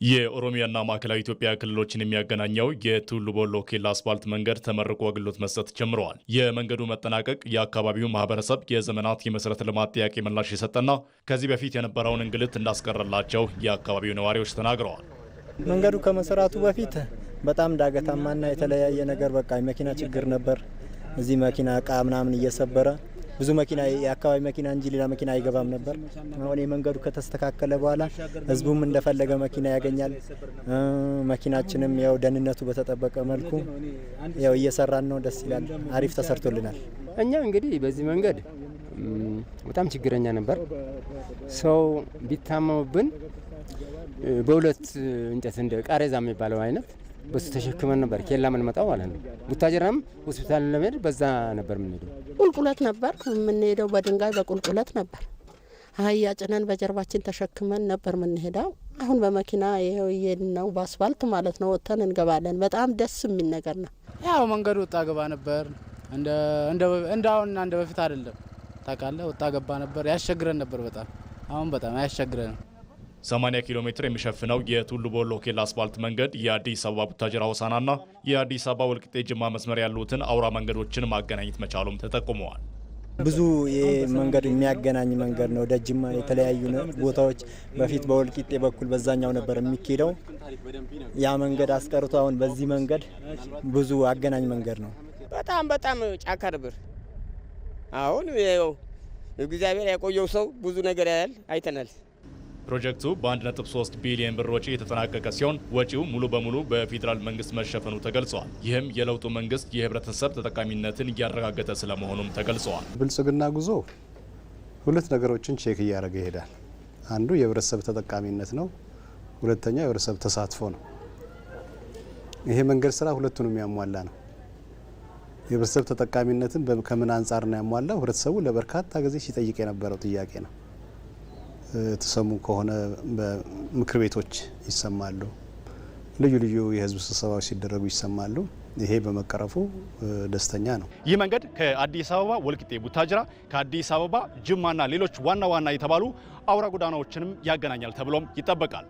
የኦሮሚያና ማዕከላዊ ኢትዮጵያ ክልሎችን የሚያገናኘው የቱሉ ቦሎ ኬላ አስፋልት መንገድ ተመርቆ አገልግሎት መስጠት ጀምረዋል። የመንገዱ መጠናቀቅ የአካባቢው ማህበረሰብ የዘመናት የመሰረተ ልማት ጥያቄ ምላሽ የሰጠና ከዚህ በፊት የነበረውን እንግልት እንዳስቀረላቸው የአካባቢው ነዋሪዎች ተናግረዋል። መንገዱ ከመሰራቱ በፊት በጣም ዳገታማና የተለያየ ነገር የመኪና ችግር ነበር። እዚህ መኪና እቃ ምናምን እየሰበረ ብዙ መኪና የአካባቢ መኪና እንጂ ሌላ መኪና አይገባም ነበር። አሁን የመንገዱ ከተስተካከለ በኋላ ህዝቡም እንደፈለገ መኪና ያገኛል። መኪናችንም ያው ደህንነቱ በተጠበቀ መልኩ ያው እየሰራን ነው። ደስ ይላል። አሪፍ ተሰርቶልናል። እኛ እንግዲህ በዚህ መንገድ በጣም ችግረኛ ነበር። ሰው ቢታመምብን በሁለት እንጨት እንደ ቃሬዛ የሚባለው አይነት በሱ ተሸክመን ነበር ኬላ ምን መጣው ማለት ነው። ቡታጀራም ሆስፒታል ለመሄድ በዛ ነበር የምንሄደው። ቁልቁለት ነበር የምንሄደው፣ በድንጋይ በቁልቁለት ነበር። አህያ ጭነን በጀርባችን ተሸክመን ነበር የምንሄደው። አሁን በመኪና ይሄው ነው፣ በአስፋልት ማለት ነው። ወጥተን እንገባለን። በጣም ደስ የሚል ነገር ነው። ያው መንገዱ ወጣ ገባ ነበር። እንዳውና እንደ በፊት አይደለም። ታውቃለህ፣ ወጣ ገባ ነበር። ያስቸግረን ነበር በጣም። አሁን በጣም አያስቸግረንም። 80 ኪሎ ሜትር የሚሸፍነው የቱሉ ቦሎ ኬላ አስፋልት መንገድ የአዲስ አበባ ቡታጀራ ሆሳዕናና የአዲስ አበባ ወልቂጤ ጅማ መስመር ያሉትን አውራ መንገዶችን ማገናኘት መቻሉም ተጠቁመዋል። ብዙ መንገድ የሚያገናኝ መንገድ ነው። ጅማ የተለያዩ ቦታዎች በፊት በወልቂጤ በኩል በዛኛው ነበር የሚኬደው። ያ መንገድ አስቀርቶ አሁን በዚህ መንገድ ብዙ አገናኝ መንገድ ነው። በጣም ጫካ ነበር። አሁን እግዚአብሔር ያቆየው ሰው ብዙ ነገር ያያል፣ አይተናል። ፕሮጀክቱ በ1.3 ቢሊዮን ብር ወጪ የተጠናቀቀ ሲሆን ወጪው ሙሉ በሙሉ በፌዴራል መንግስት መሸፈኑ ተገልጿል። ይህም የለውጡ መንግስት የህብረተሰብ ተጠቃሚነትን እያረጋገጠ ስለመሆኑም ተገልጿል። ብልጽግና ጉዞ ሁለት ነገሮችን ቼክ እያደረገ ይሄዳል። አንዱ የህብረተሰብ ተጠቃሚነት ነው። ሁለተኛው የህብረተሰብ ተሳትፎ ነው። ይሄ መንገድ ስራ ሁለቱንም ያሟላ ነው። የህብረተሰብ ተጠቃሚነትን ከምን አንጻር ነው ያሟላው? ህብረተሰቡ ለበርካታ ጊዜ ሲጠይቅ የነበረው ጥያቄ ነው። ተሰሙ ከሆነ በምክር ቤቶች ይሰማሉ፣ ልዩ የህዝብ ስብሰባዎች ሲደረጉ ይሰማሉ። ይሄ በመቀረፉ ደስተኛ ነው። ይህ መንገድ ከአዲስ አበባ ወልቂጤ፣ ቡታጅራ፣ ከአዲስ አበባ ጅማና ሌሎች ዋና የተባሉ አውራ ጎዳናዎችንም ያገናኛል ተብሎም ይጠበቃል።